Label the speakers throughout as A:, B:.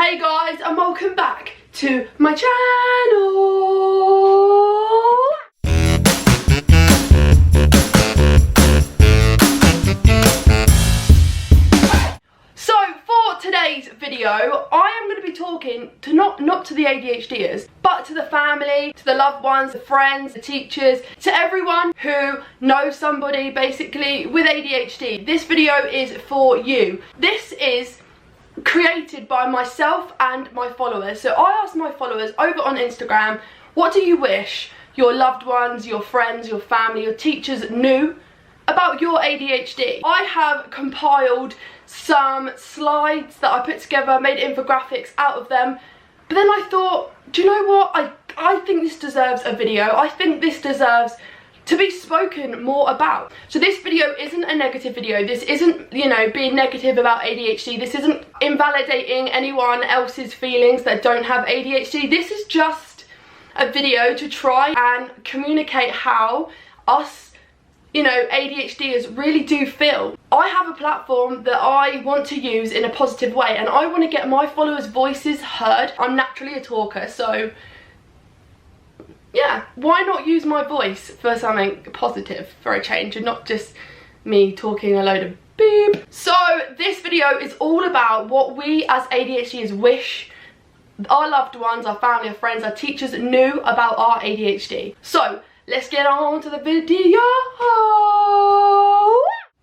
A: Hey guys, and welcome back to my channel. So for today's video, I am going to be talking to not to the ADHDers, but to the family, to the loved ones, the friends, the teachers, to everyone who knows somebody basically with ADHD. This video is for you. This is created by myself and my followers. So I asked my followers over on Instagram, what do you wish your loved ones, your friends, your family, your teachers knew about your ADHD? I have compiled some slides that I put together, made infographics out of them, but then I thought, do you know what, I think this deserves a video. I think this deserves to be spoken more about. So this video isn't a negative video. This isn't, you know, being negative about ADHD. This isn't invalidating anyone else's feelings that don't have ADHD. This is just a video to try and communicate how us, you know, ADHDers really do feel. I have a platform that I want to use in a positive way, and I want to get my followers' voices heard. I'm naturally a talker, so yeah, why not use my voice for something positive for a change and not just me talking a load of beep. So this video is all about what we as ADHDers wish our loved ones, our family, our friends, our teachers knew about our ADHD. So let's get on to the video.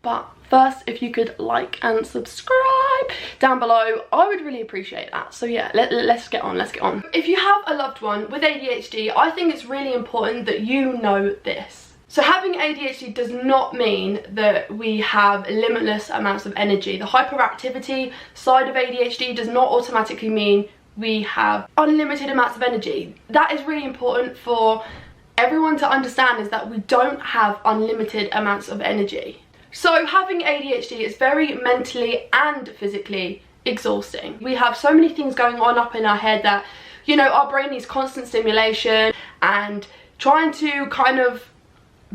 A: But first, if you could like and subscribe down below, I would really appreciate that. So yeah, let's get on. If you have a loved one with ADHD, I think it's really important that you know this. So having ADHD does not mean that we have limitless amounts of energy. The hyperactivity side of ADHD does not automatically mean we have unlimited amounts of energy. That is really important for everyone to understand, is that we don't have unlimited amounts of energy. So having ADHD is very mentally and physically exhausting. We have so many things going on up in our head that, you know, our brain needs constant stimulation and trying to kind of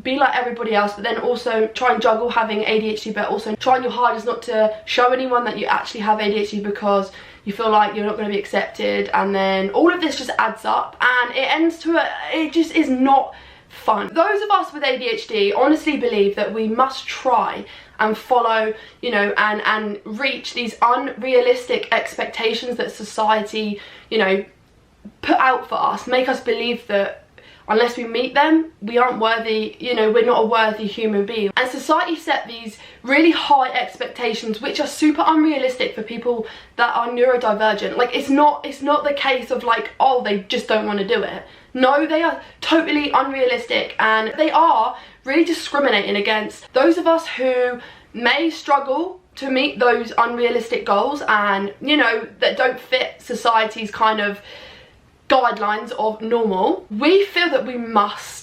A: be like everybody else, but then also try and juggle having ADHD, but also trying your hardest not to show anyone that you actually have ADHD because you feel like you're not going to be accepted, and then all of this just adds up and it ends to it just is not fun. Those of us with ADHD honestly believe that we must try and follow, you know, and reach these unrealistic expectations that society, you know, put out for us, make us believe that unless we meet them, we aren't worthy, you know, we're not a worthy human being. And society set these really high expectations which are super unrealistic for people that are neurodivergent. Like, it's not the case of like, oh, they just don't want to do it. No, they are totally unrealistic, and they are really discriminating against those of us who may struggle to meet those unrealistic goals and, you know, that don't fit society's kind of guidelines of normal. We feel that we must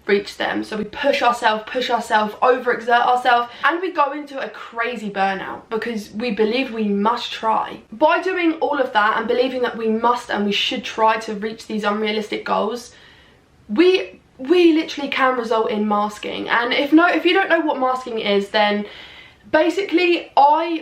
A: reach them, so we push ourselves, overexert ourselves, and we go into a crazy burnout because we believe we must try. By doing all of that and believing that we must and we should try to reach these unrealistic goals, we literally can result in masking. And if you don't know what masking is, then basically I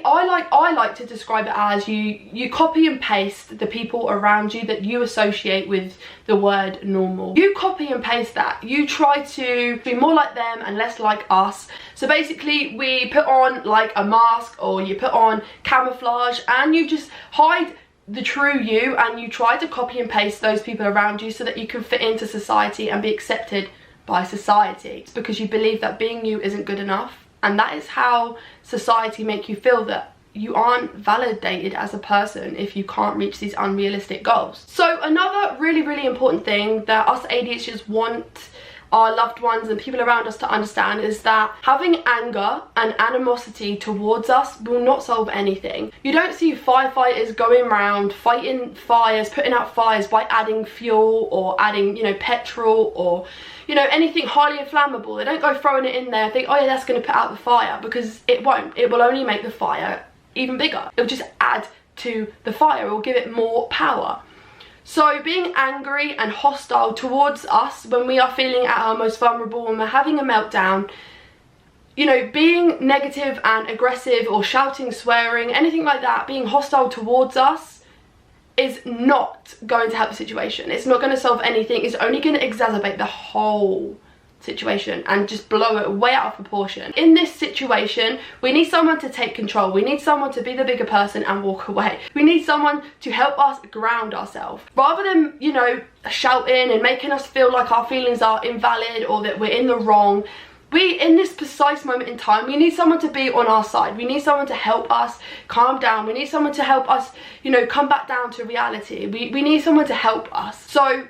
A: like to describe it as you copy and paste the people around you that you associate with the word normal. You copy and paste that. You try to be more like them and less like us. So basically we put on like a mask, or you put on camouflage, and you just hide the true you, and you try to copy and paste those people around you so that you can fit into society and be accepted by society. It's because you believe that being you isn't good enough. And that is how society make you feel, that you aren't validated as a person if you can't reach these unrealistic goals. So another really important thing that us ADHDers want our loved ones and people around us to understand is that having anger and animosity towards us will not solve anything. You don't see firefighters going around fighting fires, putting out fires by adding fuel or adding, you know, petrol or, you know, anything highly inflammable. They don't go throwing it in there and think, oh yeah, that's going to put out the fire, because it won't. It will only make the fire even bigger. It will just add to the fire. It will give it more power. So being angry and hostile towards us when we are feeling at our most vulnerable, when we're having a meltdown, you know, being negative and aggressive or shouting, swearing, anything like that, being hostile towards us is not going to help the situation. It's not going to solve anything. It's only going to exacerbate the whole situation and just blow it way out of proportion. In this situation, we need someone to take control. We need someone to be the bigger person and walk away. We need someone to help us ground ourselves. Rather than, you know, shouting and making us feel like our feelings are invalid or that we're in the wrong, in this precise moment in time, we need someone to be on our side. We need someone to help us calm down. We need someone to help us, you know, come back down to reality. We need someone to help us. So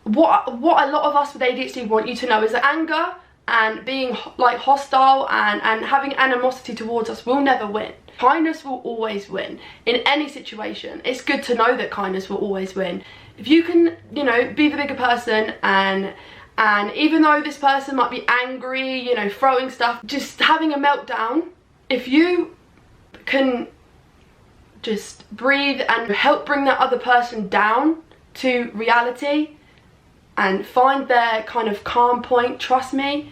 A: what a lot of us with ADHD want you to know is that anger and being like hostile and having animosity towards us will never win. Kindness will always win in any situation. It's good to know that kindness will always win. If you can, you know, be the bigger person and even though this person might be angry, you know, throwing stuff, just having a meltdown, if you can just breathe and help bring that other person down to reality and find their kind of calm point, trust me,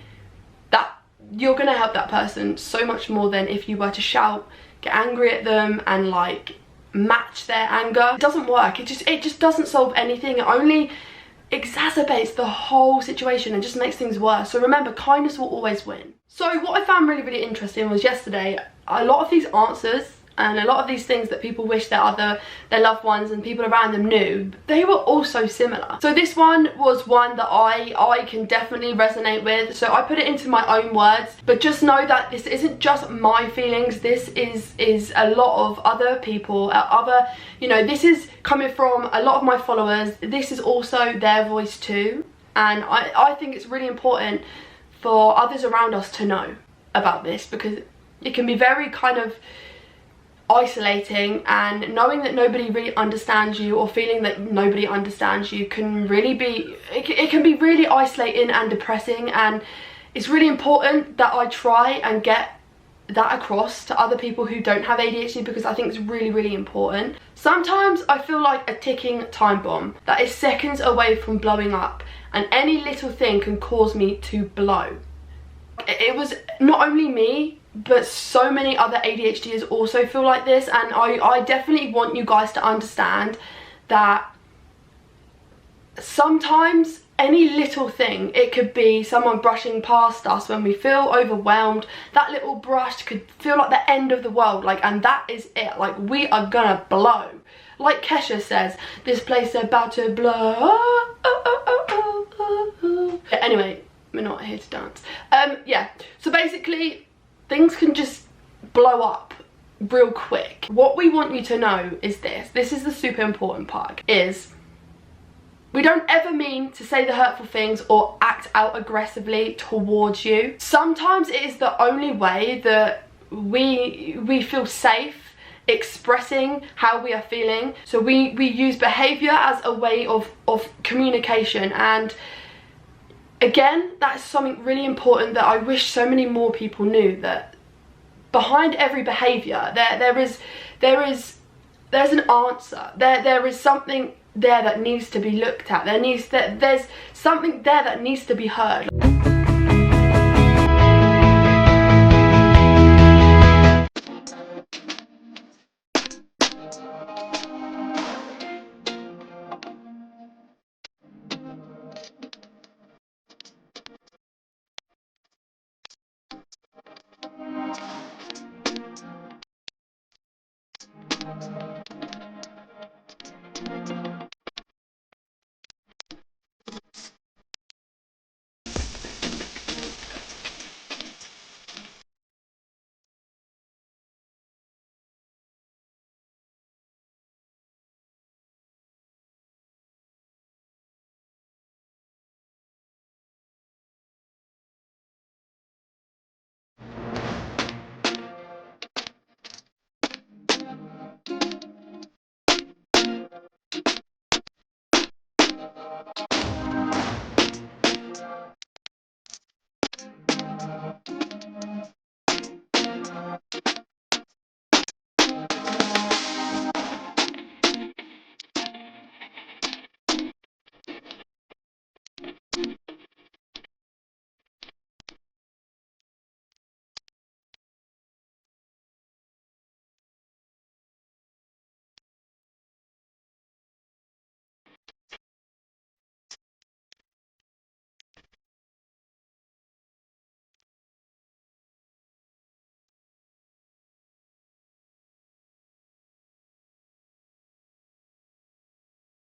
A: that you're going to help that person so much more than if you were to shout, get angry at them and like match their anger. It doesn't work. It just doesn't solve anything. It only exacerbates the whole situation and just makes things worse. So remember, kindness will always win. So what I found really interesting was yesterday, a lot of these answers and a lot of these things that people wish their loved ones and people around them knew, they were all so similar. So this one was one that I can definitely resonate with, so I put it into my own words. But just know that this isn't just my feelings, this is a lot of other people, you know, this is coming from a lot of my followers. This is also their voice too, and I think it's really important for others around us to know about this, because it can be very kind of isolating, and knowing that nobody really understands you or feeling that nobody understands you can really be, it can be really isolating and depressing. And it's really important that I try and get that across to other people who don't have ADHD, because I think it's really important. Sometimes I feel like a ticking time bomb that is seconds away from blowing up, and any little thing can cause me to blow. It was not only me, but so many other ADHDers also feel like this, and I definitely want you guys to understand that sometimes any little thing, it could be someone brushing past us when we feel overwhelmed, that little brush could feel like the end of the world, like, and that is it, like we are gonna blow. Like Kesha says, this place is about to blow. Anyway, we're not here to dance. Yeah, so basically things can just blow up real quick. What we want you to know is this is the super important part, is we don't ever mean to say the hurtful things or act out aggressively towards you. Sometimes it is the only way that we feel safe expressing how we are feeling. So we use behavior as a way of communication, and again, that's something really important that I wish so many more people knew, that behind every behaviour there's an answer. There is something there that needs to be looked at. There's something there that needs to be heard.